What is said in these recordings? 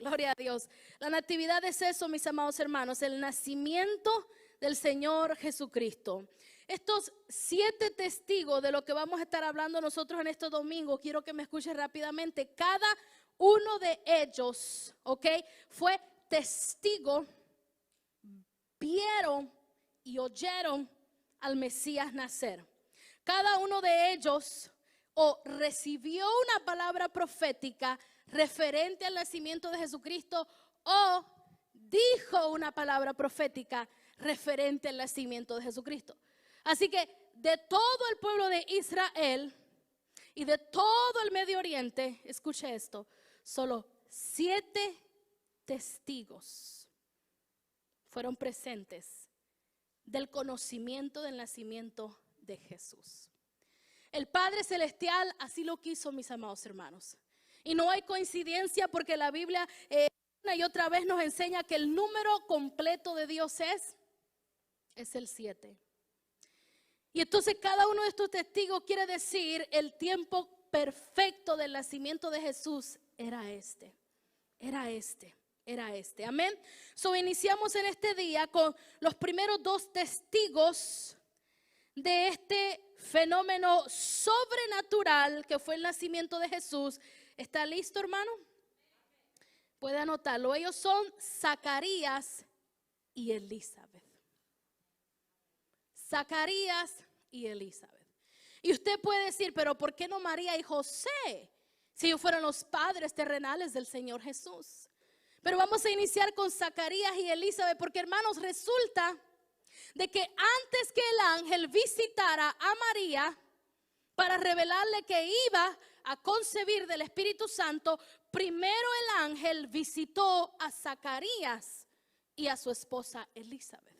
Gloria a Dios. La natividad es eso, mis amados hermanos, el nacimiento del Señor Jesucristo. Estos 7 testigos de lo que vamos a estar hablando nosotros en este domingo, quiero que me escuchen rápidamente. Cada uno de ellos, ¿ok?, fue testigo, vieron y oyeron al Mesías nacer. Cada uno de ellos o recibió una palabra profética referente al nacimiento de Jesucristo, o dijo una palabra profética referente al nacimiento de Jesucristo. Así que de todo el pueblo de Israel y de todo el Medio Oriente, escuche esto, solo 7 testigos fueron presentes del conocimiento del nacimiento de Jesús. El Padre Celestial así lo quiso, mis amados hermanos. Y no hay coincidencia, porque la Biblia una y otra vez nos enseña que el número completo de Dios es el 7. Y entonces cada uno de estos testigos quiere decir el tiempo perfecto del nacimiento de Jesús era este. Amén. So iniciamos en este día con los primeros 2 testigos de este fenómeno sobrenatural que fue el nacimiento de Jesús. ¿Está listo, hermano? Puede anotarlo. Ellos son Zacarías y Elizabeth. Zacarías y Elizabeth. Y usted puede decir, pero ¿por qué no María y José? Si ellos fueron los padres terrenales del Señor Jesús. Pero vamos a iniciar con Zacarías y Elizabeth, porque, hermanos, resulta de que antes que el ángel visitara a María para revelarle que iba a concebir del Espíritu Santo, primero el ángel visitó a Zacarías y a su esposa Elizabeth.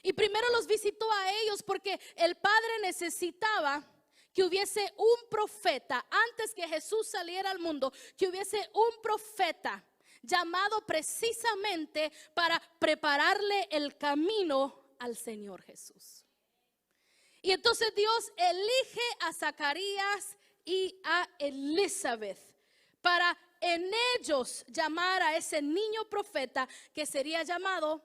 Y primero los visitó a ellos porque el Padre necesitaba que hubiese un profeta, antes que Jesús saliera al mundo, que hubiese un profeta llamado precisamente para prepararle el camino al Señor Jesús. Y entonces Dios elige a Zacarías y a Elizabeth para en ellos llamar a ese niño profeta que sería llamado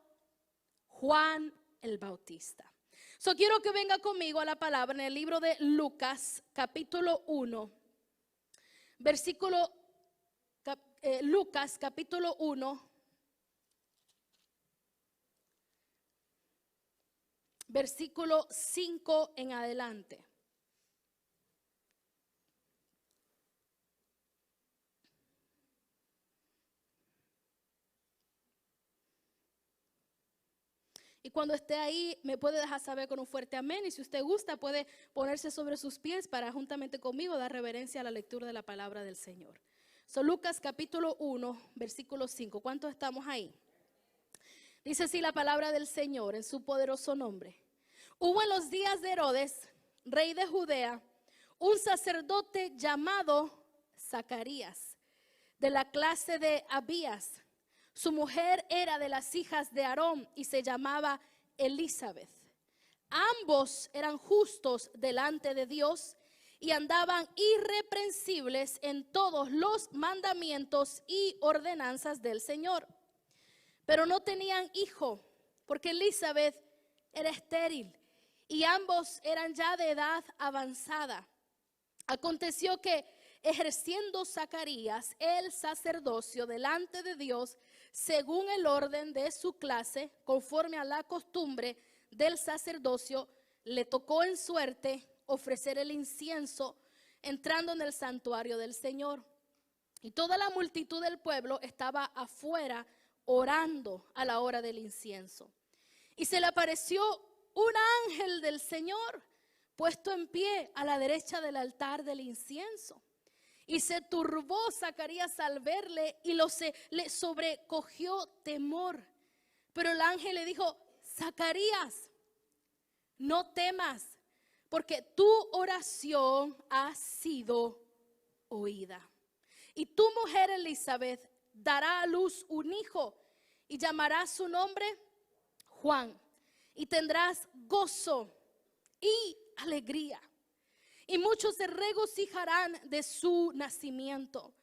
Juan el Bautista. So quiero que venga conmigo a la palabra en el libro de Lucas, capítulo 1, Lucas capítulo 1, versículo 5 en adelante. Y cuando esté ahí me puede dejar saber con un fuerte amén. Y si usted gusta puede ponerse sobre sus pies para juntamente conmigo dar reverencia a la lectura de la palabra del Señor. So, Lucas capítulo 1, versículo 5. ¿Cuántos estamos ahí? Dice así la palabra del Señor en su poderoso nombre. Hubo en los días de Herodes, rey de Judea, un sacerdote llamado Zacarías, de la clase de Abías. Su mujer era de las hijas de Aarón y se llamaba Elizabeth. Ambos eran justos delante de Dios y andaban irreprensibles en todos los mandamientos y ordenanzas del Señor. Pero no tenían hijo, porque Elizabeth era estéril y ambos eran ya de edad avanzada. Aconteció que ejerciendo Zacarías el sacerdocio delante de Dios, según el orden de su clase, conforme a la costumbre del sacerdocio, le tocó en suerte ofrecer el incienso entrando en el santuario del Señor. Y toda la multitud del pueblo estaba afuera orando a la hora del incienso. Y se le apareció un ángel del Señor puesto en pie a la derecha del altar del incienso. Y se turbó Zacarías al verle y le sobrecogió temor. Pero el ángel le dijo: Zacarías, no temas, porque tu oración ha sido oída. Y tu mujer Elizabeth dará a luz un hijo y llamará su nombre Juan. Y tendrás gozo y alegría. Y muchos se regocijarán de su nacimiento,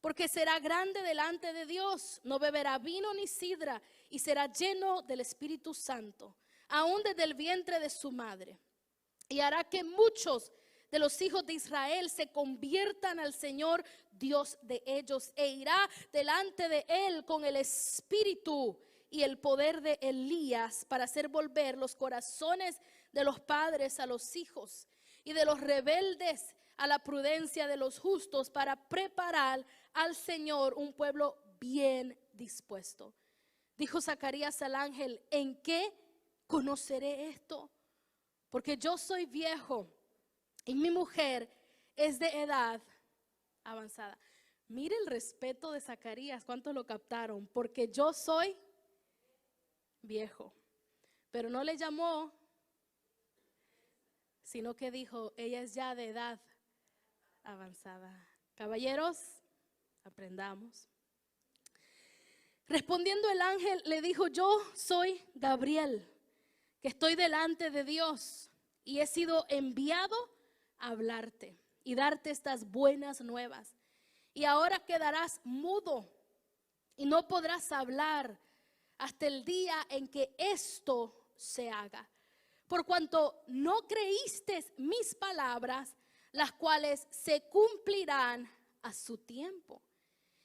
porque será grande delante de Dios. No beberá vino ni sidra, y será lleno del Espíritu Santo, aún desde el vientre de su madre. Y hará que muchos de los hijos de Israel se conviertan al Señor Dios de ellos, e irá delante de él con el espíritu y el poder de Elías, para hacer volver los corazones de los padres a los hijos, y de los rebeldes a la prudencia de los justos, para preparar al Señor un pueblo bien dispuesto. Dijo Zacarías al ángel: ¿en qué conoceré esto? Porque yo soy viejo y mi mujer es de edad avanzada. Mire el respeto de Zacarías, ¿cuántos lo captaron? Porque yo soy viejo. Pero no le llamó, sino que dijo: ella es ya de edad avanzada. Caballeros, aprendamos. Respondiendo el ángel le dijo: yo soy Gabriel, que estoy delante de Dios, y he sido enviado a hablarte y darte estas buenas nuevas. Y ahora quedarás mudo y no podrás hablar hasta el día en que esto se haga, por cuanto no creíste mis palabras, las cuales se cumplirán a su tiempo.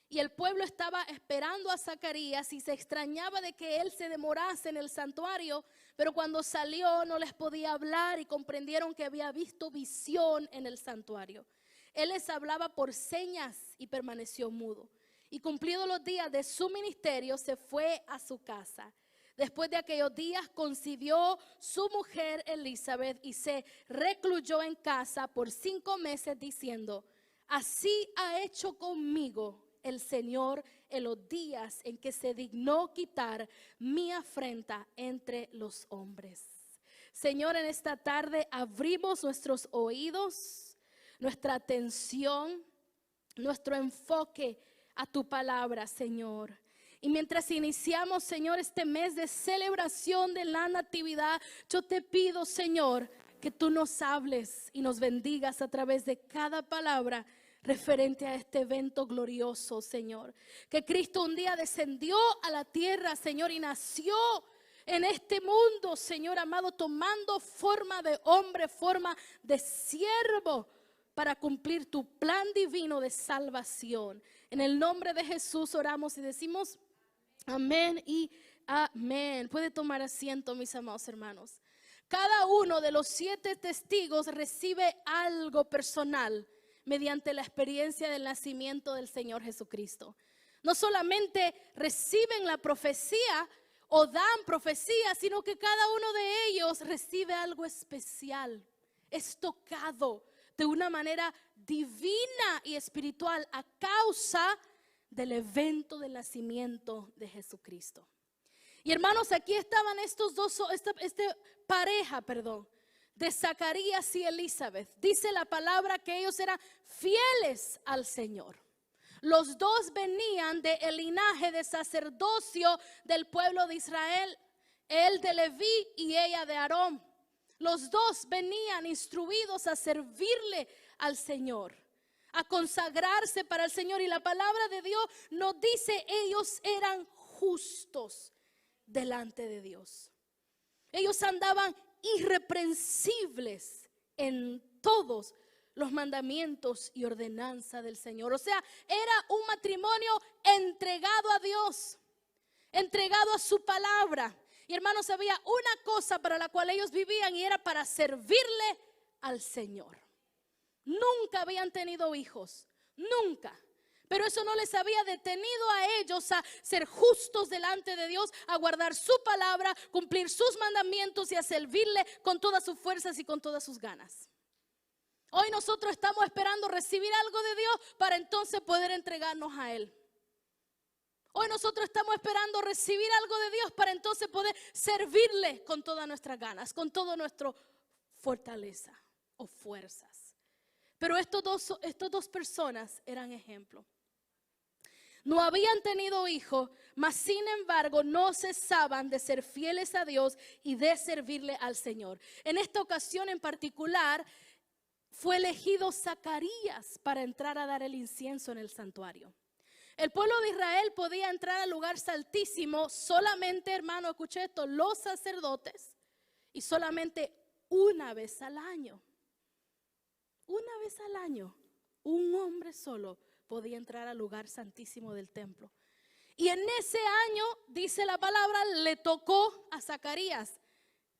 Y el pueblo estaba esperando a Zacarías y se extrañaba de que él se demorase en el santuario, pero cuando salió no les podía hablar y comprendieron que había visto visión en el santuario. Él les hablaba por señas y permaneció mudo. Y cumplidos los días de su ministerio, se fue a su casa. Después de aquellos días concibió su mujer Elizabeth y se recluyó en casa por 5 meses, diciendo: así ha hecho conmigo el Señor en los días en que se dignó quitar mi afrenta entre los hombres. Señor, en esta tarde abrimos nuestros oídos, nuestra atención, nuestro enfoque a tu palabra, Señor. Y mientras iniciamos, Señor, este mes de celebración de la Natividad, yo te pido, Señor, que tú nos hables y nos bendigas a través de cada palabra referente a este evento glorioso, Señor. Que Cristo un día descendió a la tierra, Señor, y nació en este mundo, Señor amado, tomando forma de hombre, forma de siervo, para cumplir tu plan divino de salvación. En el nombre de Jesús oramos y decimos amén y amén. Puede tomar asiento, mis amados hermanos. Cada uno de los 7 testigos recibe algo personal mediante la experiencia del nacimiento del Señor Jesucristo. No solamente reciben la profecía o dan profecía, sino que cada uno de ellos recibe algo especial. Es tocado de una manera divina y espiritual a causa del evento del nacimiento de Jesucristo. Y hermanos, aquí estaban estos dos, pareja, de Zacarías y Elizabeth. Dice la palabra que ellos eran fieles al Señor. Los dos venían del linaje de sacerdocio del pueblo de Israel, él de Leví y ella de Aarón. Los dos venían instruidos a servirle al Señor, a consagrarse para el Señor. Y la palabra de Dios nos dice: ellos eran justos delante de Dios. Ellos andaban irreprensibles en todos los mandamientos y ordenanza del Señor. O sea, era un matrimonio entregado a Dios, entregado a su palabra. Y hermanos, había una cosa para la cual ellos vivían, y era para servirle al Señor. Nunca habían tenido hijos, nunca. Pero eso no les había detenido a ellos a ser justos delante de Dios, a guardar su palabra, cumplir sus mandamientos y a servirle con todas sus fuerzas y con todas sus ganas. Hoy nosotros estamos esperando recibir algo de Dios para entonces poder entregarnos a Él. Hoy nosotros estamos esperando recibir algo de Dios para entonces poder servirle con todas nuestras ganas, con toda nuestra fortaleza o fuerzas. Pero estas dos personas eran ejemplo. No habían tenido hijos, mas sin embargo no cesaban de ser fieles a Dios y de servirle al Señor. En esta ocasión en particular fue elegido Zacarías para entrar a dar el incienso en el santuario. El pueblo de Israel podía entrar al lugar santísimo solamente, hermano, escuché esto, los sacerdotes, y solamente una vez al año. Una vez al año, un hombre solo podía entrar al lugar santísimo del templo. Y en ese año, dice la palabra, le tocó a Zacarías.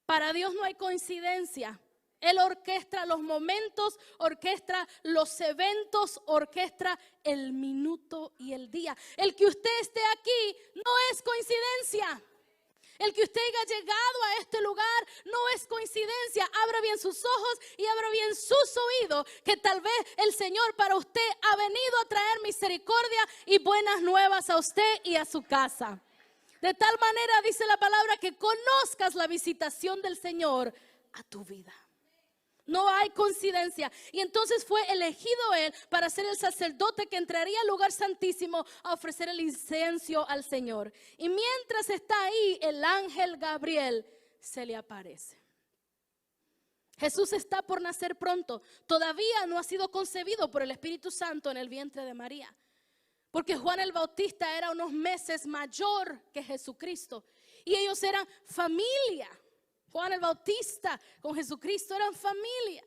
Para Dios no hay coincidencia. Él orquestra los momentos, orquestra los eventos, orquestra el minuto y el día. El que usted esté aquí no es coincidencia. El que usted haya llegado a este lugar no es coincidencia. Abra bien sus ojos y abra bien sus oídos, que tal vez el Señor para usted ha venido a traer misericordia y buenas nuevas a usted y a su casa. De tal manera dice la palabra que conozcas la visitación del Señor a tu vida. No hay coincidencia. Y entonces fue elegido él para ser el sacerdote que entraría al lugar santísimo a ofrecer el incienso al Señor. Y mientras está ahí, el ángel Gabriel se le aparece. Jesús está por nacer pronto. Todavía no ha sido concebido por el Espíritu Santo en el vientre de María. Porque Juan el Bautista era unos meses mayor que Jesucristo. Y ellos eran familia. Juan el Bautista con Jesucristo eran familia.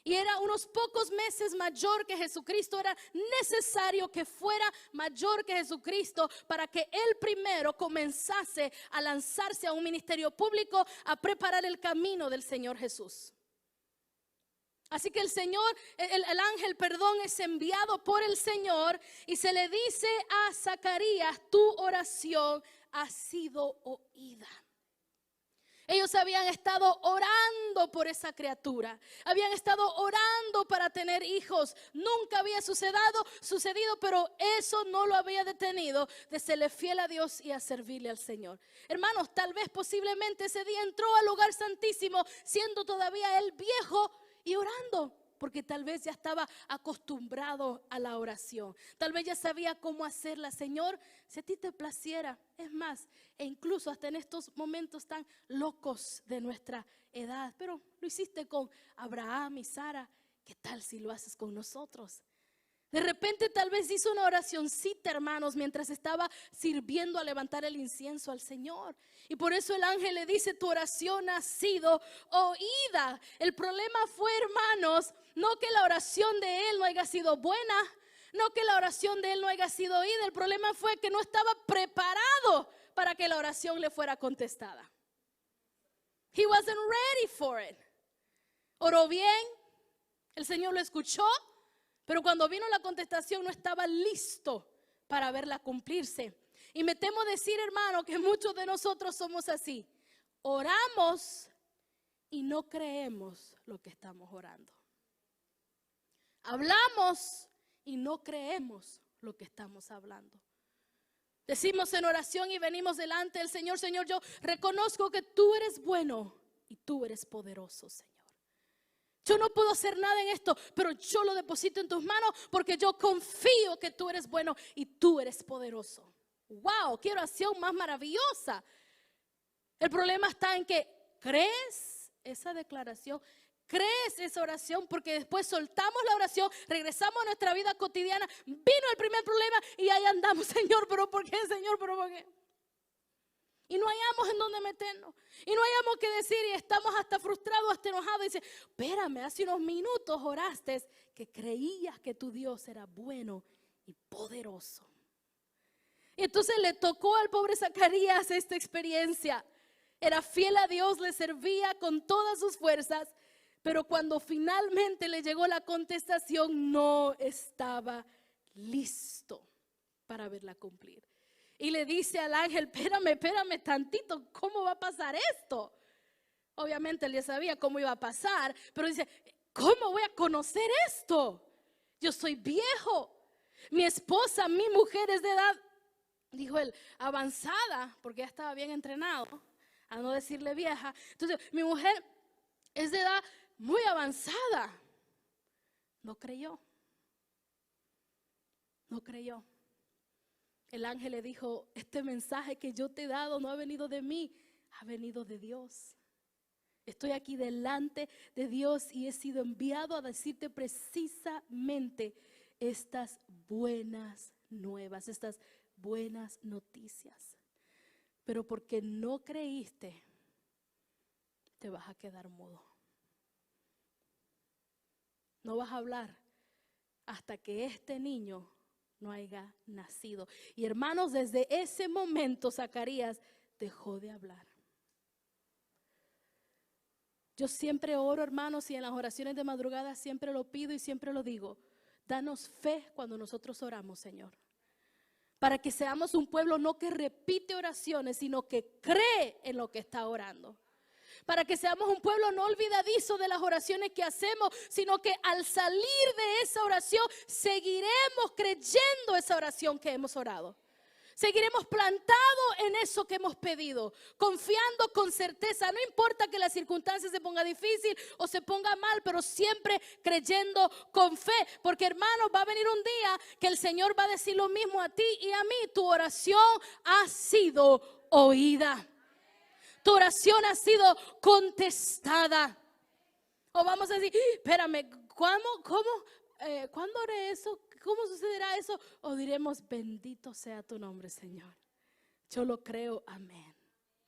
Y era unos pocos meses mayor que Jesucristo. Era necesario que fuera mayor que Jesucristo para que él primero comenzase a lanzarse a un ministerio público, a preparar el camino del Señor Jesús. Así que el ángel, es enviado por el Señor y se le dice a Zacarías: tu oración ha sido oída. Ellos habían estado orando por esa criatura. Habían estado orando para tener hijos. Nunca había sucedido, pero eso no lo había detenido de serle fiel a Dios y a servirle al Señor. Hermanos, tal vez posiblemente ese día entró al lugar santísimo siendo todavía él viejo y orando. Porque tal vez ya estaba acostumbrado a la oración. Tal vez ya sabía cómo hacerla. Señor, si a ti te placiera. Es más, e incluso hasta en estos momentos tan locos de nuestra edad. Pero lo hiciste con Abraham y Sara. ¿Qué tal si lo haces con nosotros? De repente tal vez hizo una oracioncita, hermanos, mientras estaba sirviendo a levantar el incienso al Señor. Y por eso el ángel le dice: tu oración ha sido oída. El problema fue, hermanos, no que la oración de él no haya sido buena, no que la oración de él no haya sido oída. El problema fue que no estaba preparado para que la oración le fuera contestada. He wasn't ready for it. Oró bien, el Señor lo escuchó. Pero cuando vino la contestación no estaba listo para verla cumplirse. Y me temo decir, hermano, que muchos de nosotros somos así. Oramos y no creemos lo que estamos orando. Hablamos y no creemos lo que estamos hablando. Decimos en oración y venimos delante del Señor: Señor, yo reconozco que tú eres bueno y tú eres poderoso, Señor. Yo no puedo hacer nada en esto, pero yo lo deposito en tus manos porque yo confío que tú eres bueno y tú eres poderoso. ¡Wow! ¡Qué oración más maravillosa! El problema está en que crees esa declaración, crees esa oración, porque después soltamos la oración, regresamos a nuestra vida cotidiana, vino el primer problema y ahí andamos: Señor, ¿pero por qué? Señor, ¿pero por qué? Y no hallamos en dónde meternos. Y no hallamos qué decir y estamos hasta frustrados, hasta enojados. Y dice: espérame, hace unos minutos oraste que creías que tu Dios era bueno y poderoso. Y entonces le tocó al pobre Zacarías esta experiencia. Era fiel a Dios, le servía con todas sus fuerzas. Pero cuando finalmente le llegó la contestación, no estaba listo para verla cumplir. Y le dice al ángel: espérame tantito, ¿cómo va a pasar esto? Obviamente él ya sabía cómo iba a pasar, pero dice: ¿cómo voy a conocer esto? Yo soy viejo. Mi esposa, mi mujer es de edad, dijo él, avanzada, porque ya estaba bien entrenado, a no decirle vieja. Entonces, mi mujer es de edad muy avanzada. No creyó. No creyó. El ángel le dijo: este mensaje que yo te he dado no ha venido de mí, ha venido de Dios. Estoy aquí delante de Dios y he sido enviado a decirte precisamente estas buenas nuevas, estas buenas noticias. Pero porque no creíste, te vas a quedar mudo. No vas a hablar hasta que este niño no haya nacido. Y hermanos, desde ese momento Zacarías dejó de hablar. Yo siempre oro, hermanos, y en las oraciones de madrugada siempre lo pido y siempre lo digo. Danos fe cuando nosotros oramos, Señor. Para que seamos un pueblo no que repite oraciones, sino que cree en lo que está orando. Para que seamos un pueblo no olvidadizo de las oraciones que hacemos, sino que al salir de esa oración seguiremos creyendo esa oración que hemos orado. Seguiremos plantados en eso que hemos pedido, confiando con certeza. No importa que la circunstancia se ponga difícil o se ponga mal, pero siempre creyendo con fe. Porque hermanos, va a venir un día que el Señor va a decir lo mismo a ti y a mí. Tu oración ha sido oída. Tu oración ha sido contestada. O vamos a decir, espérame, ¿cuándo haré eso? ¿Cómo sucederá eso? O diremos, bendito sea tu nombre, Señor. Yo lo creo, amén.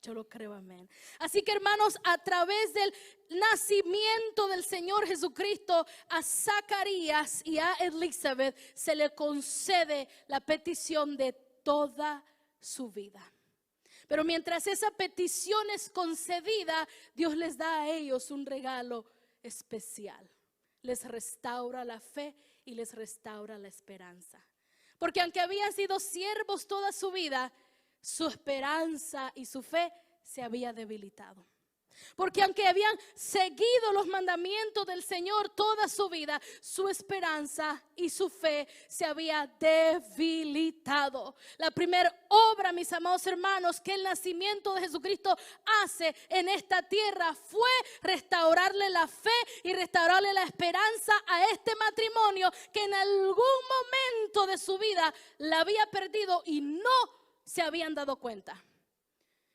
Yo lo creo, amén. Así que hermanos, a través del nacimiento del Señor Jesucristo, a Zacarías y a Elizabeth se le concede la petición de toda su vida. Pero mientras esa petición es concedida, Dios les da a ellos un regalo especial. Les restaura la fe y les restaura la esperanza. Porque aunque habían sido siervos toda su vida, su esperanza y su fe se había debilitado. Porque aunque habían seguido los mandamientos del Señor toda su vida, su esperanza y su fe se había debilitado. La primera obra, mis amados hermanos, que el nacimiento de Jesucristo hace en esta tierra fue restaurarle la fe y restaurarle la esperanza a este matrimonio que en algún momento de su vida la había perdido y no se habían dado cuenta.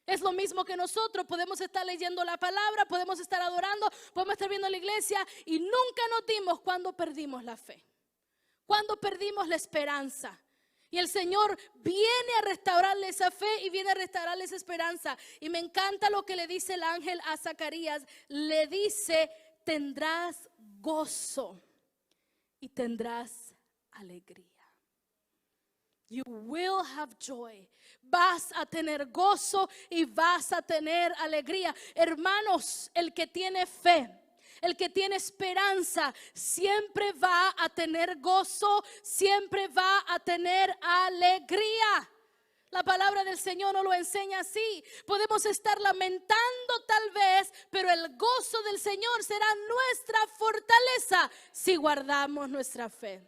Es lo mismo que nosotros, podemos estar leyendo la palabra, podemos estar adorando, podemos estar viendo la iglesia y nunca nos dimos cuando perdimos la fe, cuando perdimos la esperanza. Y el Señor viene a restaurarle esa fe y viene a restaurarle esa esperanza. Y me encanta lo que le dice el ángel a Zacarías. Le dice, tendrás gozo y tendrás alegría. You will have joy. Vas a tener gozo y vas a tener alegría. Hermanos, el que tiene fe, el que tiene esperanza, siempre va a tener gozo, siempre va a tener alegría. La palabra del Señor nos lo enseña así. Podemos estar lamentando tal vez, pero el gozo del Señor será nuestra fortaleza si guardamos nuestra fe.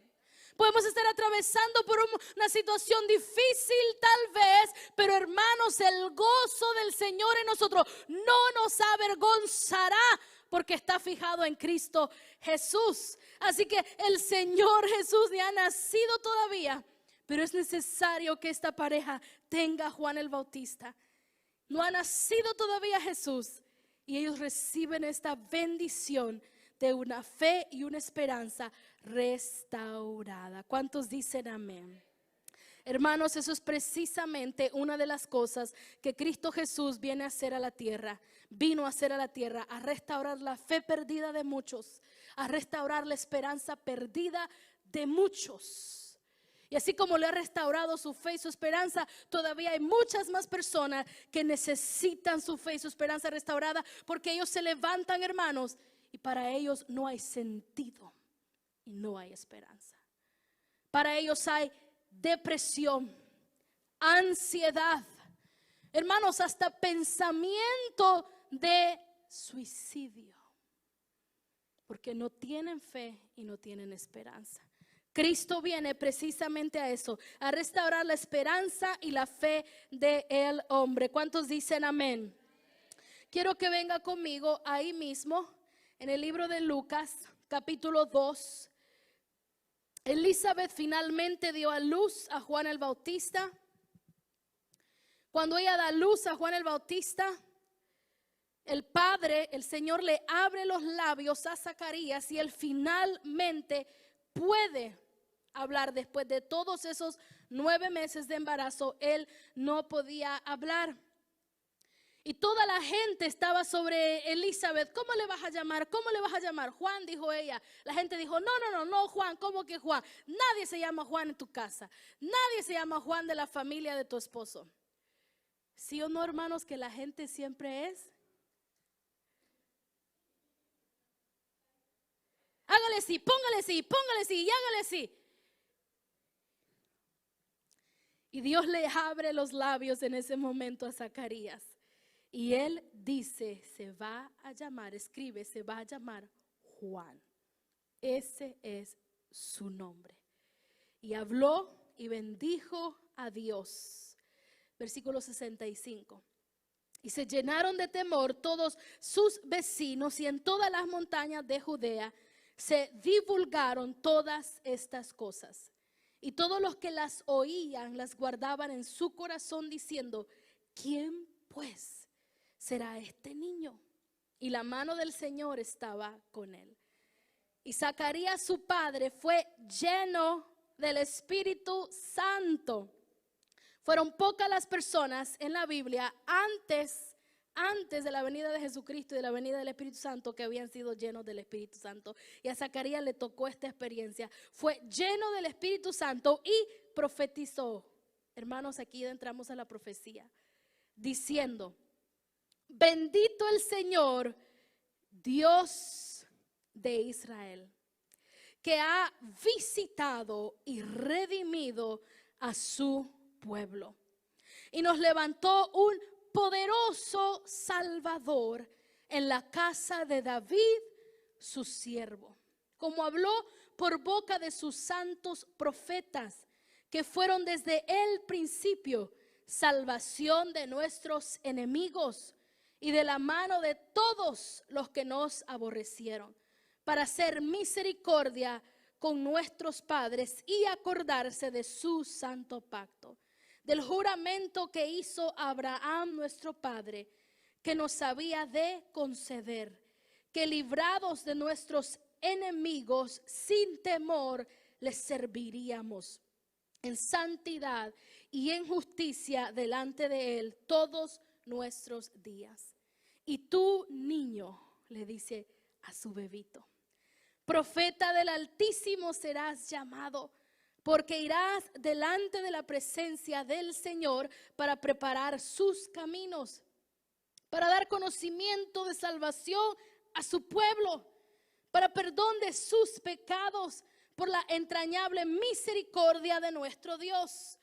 Podemos estar atravesando por una situación difícil tal vez, pero hermanos, el gozo del Señor en nosotros no nos avergonzará porque está fijado en Cristo Jesús. Así que el Señor Jesús ni ha nacido todavía, pero es necesario que esta pareja tenga a Juan el Bautista. No ha nacido todavía Jesús y ellos reciben esta bendición de una fe y una esperanza restaurada. ¿Cuántos dicen amén? Hermanos, eso es precisamente una de las cosas que Cristo Jesús viene a hacer a la tierra. Vino a hacer a la tierra, a restaurar la fe perdida de muchos, a restaurar la esperanza perdida de muchos. Y así como le ha restaurado su fe y su esperanza, todavía hay muchas más personas que necesitan su fe y su esperanza restaurada, porque ellos se levantan, hermanos, y para ellos no hay sentido y no hay esperanza. Para ellos hay depresión, ansiedad, hermanos, hasta pensamiento de suicidio, porque no tienen fe y no tienen esperanza. Cristo viene precisamente a eso, a restaurar la esperanza y la fe del hombre. ¿Cuántos dicen amén? Quiero que venga conmigo ahí mismo en el libro de Lucas, capítulo 2. Elizabeth finalmente dio a luz a Juan el Bautista. Cuando ella da luz a Juan el Bautista, el Padre, el Señor le abre los labios a Zacarías y él finalmente puede hablar. Después de todos esos 9 meses de embarazo, él no podía hablar. Y toda la gente estaba sobre Elizabeth. ¿Cómo le vas a llamar? ¿Cómo le vas a llamar? Juan, dijo ella. La gente dijo, no, Juan, ¿cómo que Juan? Nadie se llama Juan en tu casa. Nadie se llama Juan de la familia de tu esposo. ¿Sí o no, hermanos, que la gente siempre es? Hágale sí, póngale sí y hágale sí. Y Dios le abre los labios en ese momento a Zacarías. Y él dice, se va a llamar, escribe, se va a llamar Juan. Ese es su nombre. Y habló y bendijo a Dios. Versículo 65. Y se llenaron de temor todos sus vecinos, y en todas las montañas de Judea se divulgaron todas estas cosas. Y todos los que las oían las guardaban en su corazón, diciendo, ¿quién pues será este niño? Y la mano del Señor estaba con él. Y Zacarías su padre fue lleno del Espíritu Santo. Fueron pocas las personas en la Biblia antes de la venida de Jesucristo y de la venida del Espíritu Santo que habían sido llenos del Espíritu Santo. Y a Zacarías le tocó esta experiencia. Fue lleno del Espíritu Santo y profetizó. Hermanos, aquí entramos a la profecía, diciendo, bendito el Señor, Dios de Israel, que ha visitado y redimido a su pueblo. Y nos levantó un poderoso Salvador en la casa de David, su siervo, como habló por boca de sus santos profetas, que fueron desde el principio salvación de nuestros enemigos y de la mano de todos los que nos aborrecieron, para hacer misericordia con nuestros padres y acordarse de su santo pacto, del juramento que hizo Abraham nuestro padre, que nos había de conceder, que librados de nuestros enemigos sin temor les serviríamos en santidad y en justicia delante de él todos nuestros días. Y tú, niño, le dice a su bebito, profeta del Altísimo serás llamado, porque irás delante de la presencia del Señor para preparar sus caminos, para dar conocimiento de salvación a su pueblo, para perdón de sus pecados, por la entrañable misericordia de nuestro Dios,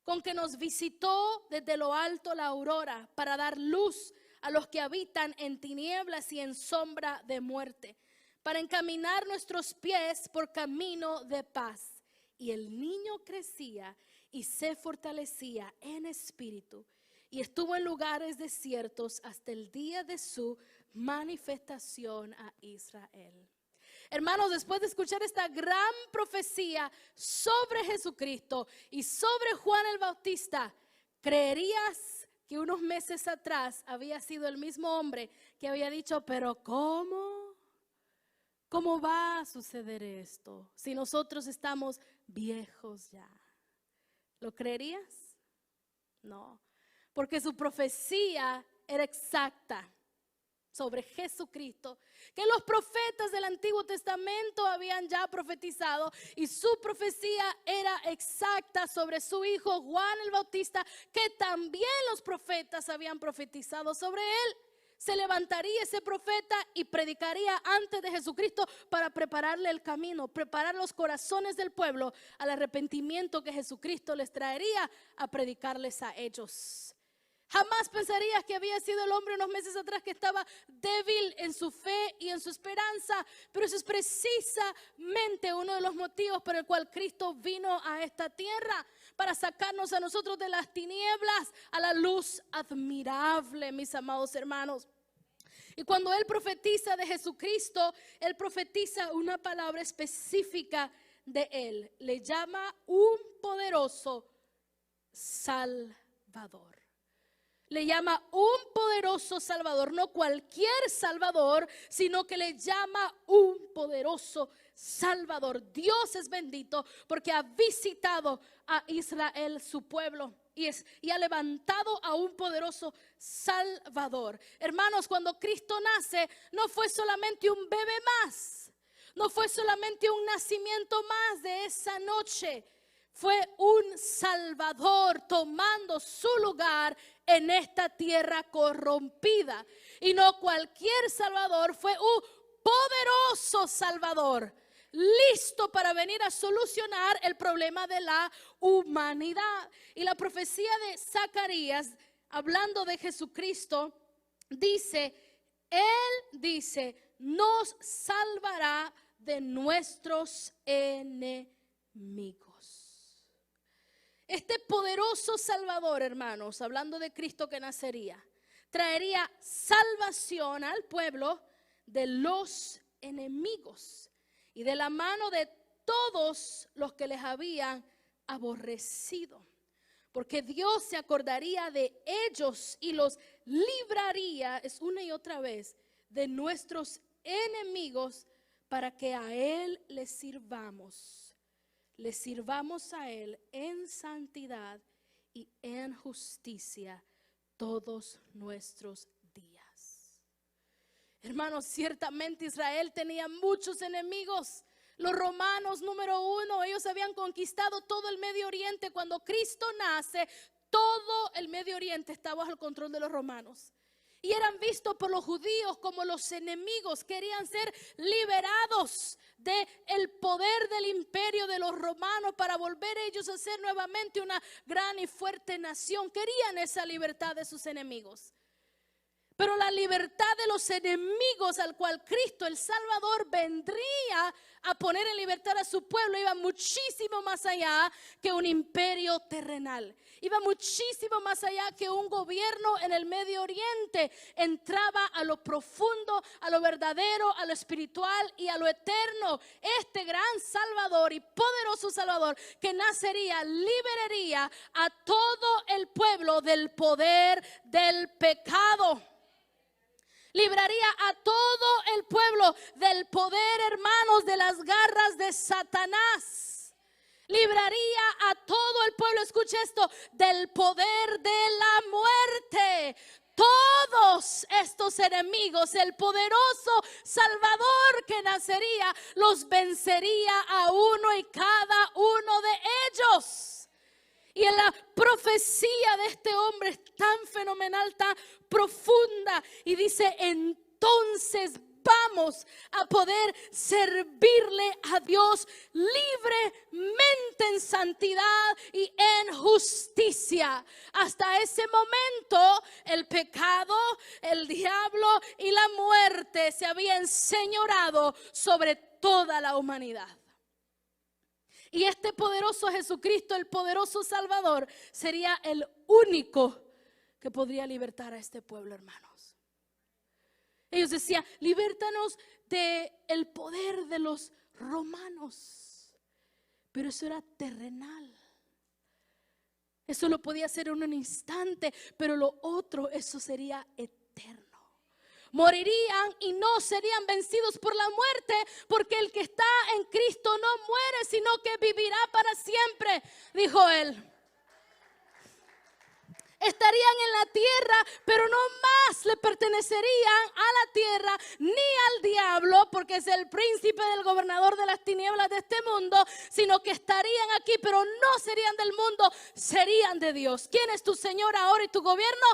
con que nos visitó desde lo alto la aurora, para dar luz a los que habitan en tinieblas y en sombra de muerte, para encaminar nuestros pies por camino de paz. Y el niño crecía y se fortalecía en espíritu, y estuvo en lugares desiertos hasta el día de su manifestación a Israel. Hermanos, después de escuchar esta gran profecía sobre Jesucristo y sobre Juan el Bautista, ¿creerías que unos meses atrás había sido el mismo hombre que había dicho, pero cómo va a suceder esto si nosotros estamos viejos ya? ¿Lo creerías? No, porque su profecía era exacta sobre Jesucristo, que los profetas del Antiguo Testamento habían ya profetizado, y su profecía era exacta sobre su hijo Juan el Bautista, que también los profetas habían profetizado sobre él. Se levantaría ese profeta y predicaría antes de Jesucristo para prepararle el camino, preparar los corazones del pueblo al arrepentimiento que Jesucristo les traería a predicarles a ellos. Jamás pensarías que había sido el hombre unos meses atrás que estaba débil en su fe y en su esperanza, pero eso es precisamente uno de los motivos por el cual Cristo vino a esta tierra, para sacarnos a nosotros de las tinieblas a la luz admirable, mis amados hermanos. Y cuando Él profetiza de Jesucristo, Él profetiza una palabra específica de Él. Le llama un poderoso Salvador. le llama un poderoso Salvador, no cualquier Salvador, sino que le llama un poderoso Salvador. Dios es bendito porque ha visitado a Israel, su pueblo, y ha levantado a un poderoso Salvador. Hermanos, cuando Cristo nace, no fue solamente un bebé más, no fue solamente un nacimiento más de esa noche. Fue un Salvador tomando su lugar en esta tierra corrompida. Y no cualquier Salvador, fue un poderoso Salvador, listo para venir a solucionar el problema de la humanidad. Y la profecía de Zacarías, hablando de Jesucristo, dice, Él dice, nos salvará de nuestros enemigos. Este poderoso Salvador, hermanos, hablando de Cristo que nacería, traería salvación al pueblo de los enemigos y de la mano de todos los que les habían aborrecido. Porque Dios se acordaría de ellos y los libraría, es una y otra vez, de nuestros enemigos para que a Él le sirvamos a Él en santidad y en justicia todos nuestros días. Hermanos, ciertamente Israel tenía muchos enemigos. Los romanos, número uno, ellos habían conquistado todo el Medio Oriente. Cuando Cristo nace, todo el Medio Oriente estaba bajo el control de los romanos. Y eran vistos por los judíos como los enemigos. Querían ser liberados del poder del imperio de los romanos para volver ellos a ser nuevamente una gran y fuerte nación. Querían esa libertad de sus enemigos. Pero la libertad de los enemigos al cual Cristo, el Salvador, vendría a poner en libertad a su pueblo, iba muchísimo más allá que un imperio terrenal. Iba muchísimo más allá que un gobierno en el Medio Oriente. Entraba a lo profundo, a lo verdadero, a lo espiritual y a lo eterno. Este gran Salvador y poderoso Salvador que nacería, liberaría a todo el pueblo del poder del pecado. Libraría a todo el pueblo del poder, hermanos, de las garras de Satanás. Libraría a todo el pueblo, escuche esto, del poder de la muerte. Todos estos enemigos, el poderoso Salvador que nacería, los vencería a uno y cada uno de ellos. Y en la profecía de este hombre es tan fenomenal, tan profunda. Y dice, entonces vamos a poder servirle a Dios libremente en santidad y en justicia. Hasta ese momento el pecado, el diablo y la muerte se habían enseñoreado sobre toda la humanidad. Y este poderoso Jesucristo, el poderoso Salvador, sería el único que podría libertar a este pueblo, hermanos. Ellos decían, libértanos del poder de los romanos. Pero eso era terrenal. Eso lo podía hacer en un instante, pero lo otro, eso sería eterno. Morirían y no serían vencidos por la muerte, porque el que está en Cristo no muere, sino que vivirá para siempre, dijo él. Estarían en la tierra, pero no más le pertenecerían a la tierra ni al diablo, porque es el príncipe del gobernador de las tinieblas de este mundo, sino que estarían aquí, pero no serían del mundo, serían de Dios. ¿Quién es tu Señor ahora y tu gobierno?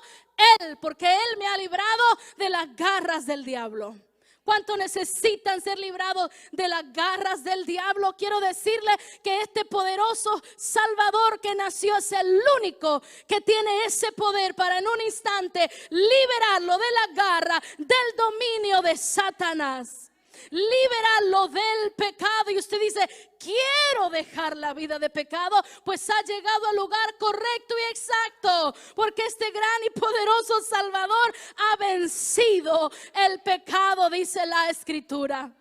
Él, porque Él me ha librado de las garras del diablo. ¿Cuánto necesitan ser librados de las garras del diablo? Quiero decirle que este poderoso Salvador que nació es el único que tiene ese poder para en un instante liberarlo de la garra del dominio de Satanás. Liberarlo del pecado. Y usted dice, quiero dejar la vida de pecado. Pues ha llegado al lugar correcto y exacto, porque este gran y poderoso Salvador ha vencido el pecado, dice la Escritura.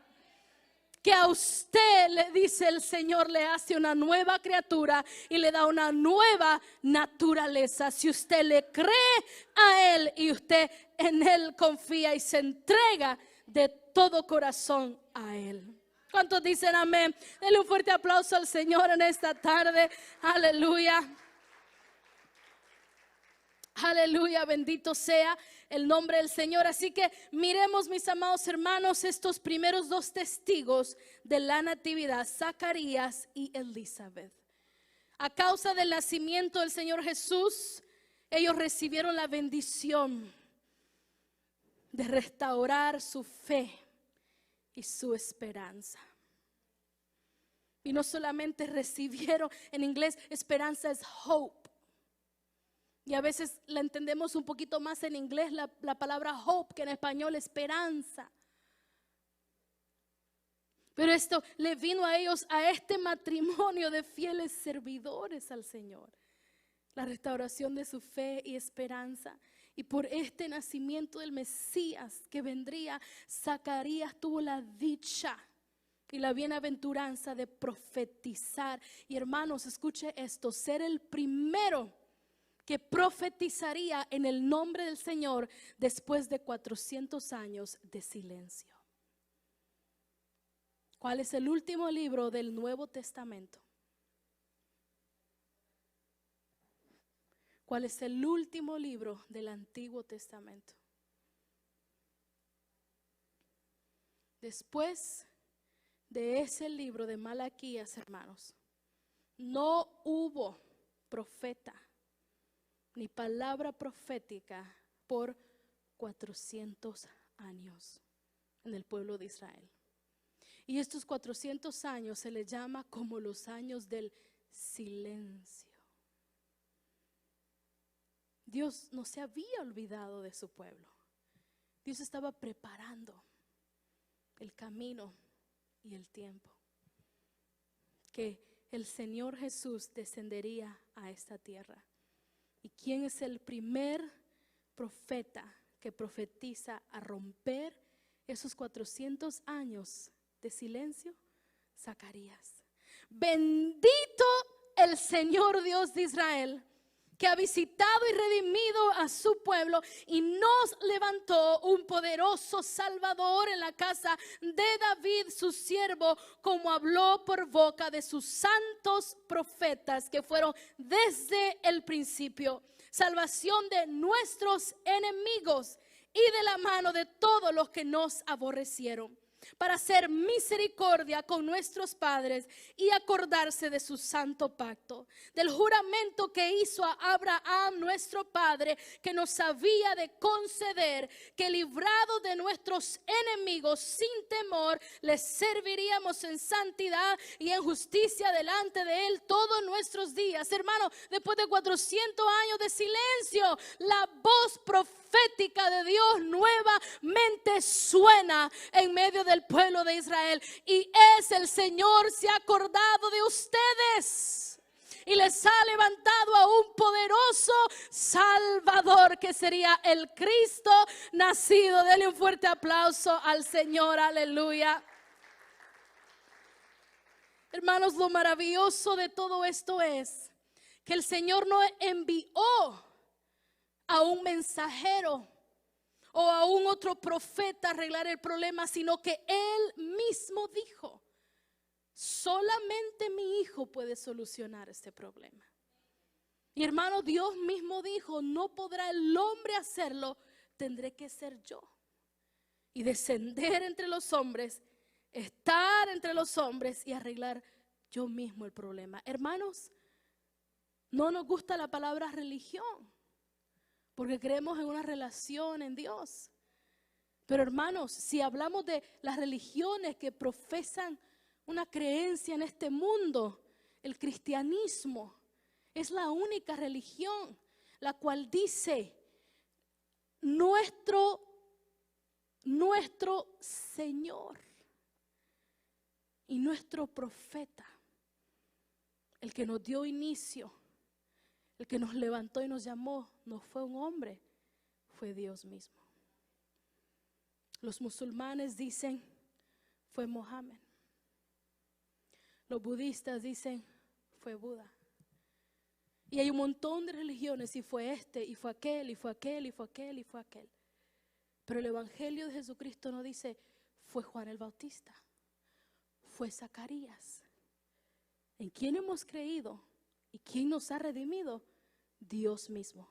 que a usted, le dice el Señor, le hace una nueva criatura y le da una nueva naturaleza. Si usted le cree a Él y usted en Él confía y se entrega de todo corazón a Él. ¿Cuántos dicen amén? Denle un fuerte aplauso al Señor en esta tarde. Aleluya. Aleluya, bendito sea el nombre del Señor. Así que miremos, mis amados hermanos, estos primeros dos testigos de la natividad, Zacarías y Elizabeth. A causa del nacimiento del Señor Jesús, ellos recibieron la bendición de restaurar su fe y su esperanza. Y no solamente recibieron, en inglés esperanza es hope. Y a veces la entendemos un poquito más en inglés la palabra hope que en español esperanza. Pero esto le vino a ellos, a este matrimonio de fieles servidores al Señor. La restauración de su fe y esperanza. Y por este nacimiento del Mesías que vendría, Zacarías tuvo la dicha y la bienaventuranza de profetizar. Y hermanos, escuche esto, ser el primero que profetizaría en el nombre del Señor después de 400 años de silencio. ¿Cuál es el último libro del Nuevo Testamento? ¿Cuál es el último libro del Antiguo Testamento? Después de ese libro de Malaquías, hermanos, no hubo profeta ni palabra profética por 400 años en el pueblo de Israel. Y estos 400 años se le llama como los años del silencio. Dios no se había olvidado de su pueblo. Dios estaba preparando el camino y el tiempo que el Señor Jesús descendería a esta tierra. ¿Y quién es el primer profeta que profetiza a romper esos 400 años de silencio? Zacarías. Bendito el Señor Dios de Israel, que ha visitado y redimido a su pueblo y nos levantó un poderoso Salvador en la casa de David, su siervo, como habló por boca de sus santos profetas que fueron desde el principio. Salvación de nuestros enemigos y de la mano de todos los que nos aborrecieron, para hacer misericordia con nuestros padres y acordarse de su santo pacto, del juramento que hizo a Abraham nuestro padre, que nos había de conceder que, librado de nuestros enemigos sin temor, les serviríamos en santidad y en justicia delante de él todos nuestros días. Hermano, después de 400 años de silencio, la voz profética de Dios nuevamente suena en medio del pueblo de Israel, y es: el Señor se ha acordado de ustedes y les ha levantado a un poderoso Salvador, que sería el Cristo nacido. Denle un fuerte aplauso al Señor, aleluya. Hermanos, lo maravilloso de todo esto es que el Señor no envió a un mensajero o a un otro profeta a arreglar el problema, sino que Él mismo dijo: solamente mi hijo puede solucionar este problema. Y hermano, Dios mismo dijo: no podrá el hombre hacerlo, tendré que ser yo. Y descender entre los hombres, estar entre los hombres y arreglar yo mismo el problema. Hermanos, no nos gusta la palabra religión, porque creemos en una relación en Dios. Pero hermanos, si hablamos de las religiones que profesan una creencia en este mundo, el cristianismo es la única religión la cual dice: nuestro Señor y nuestro profeta, el que nos dio inicio, el que nos levantó y nos llamó, no fue un hombre, fue Dios mismo. Los musulmanes dicen: fue Mohammed. Los budistas dicen, fue Buda. Y hay un montón de religiones, y fue este, y fue aquel, y fue aquel, y fue aquel, y fue aquel. Pero el evangelio de Jesucristo no dice, fue Juan el Bautista, fue Zacarías. ¿En quién hemos creído? ¿Y quién nos ha redimido? Dios mismo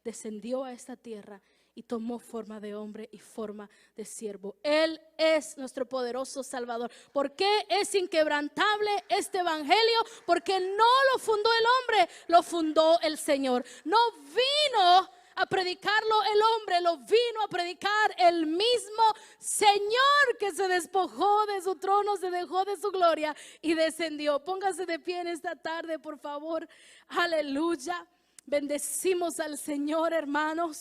descendió a esta tierra y tomó forma de hombre y forma de siervo. Él es nuestro poderoso Salvador. ¿Por qué es inquebrantable este evangelio? Porque no lo fundó el hombre, lo fundó el Señor. No vino a predicarlo el hombre, lo vino a predicar el mismo Señor, que se despojó de su trono, se dejó de su gloria y descendió. Póngase de pie en esta tarde, por favor. Aleluya. Bendecimos al Señor, hermanos.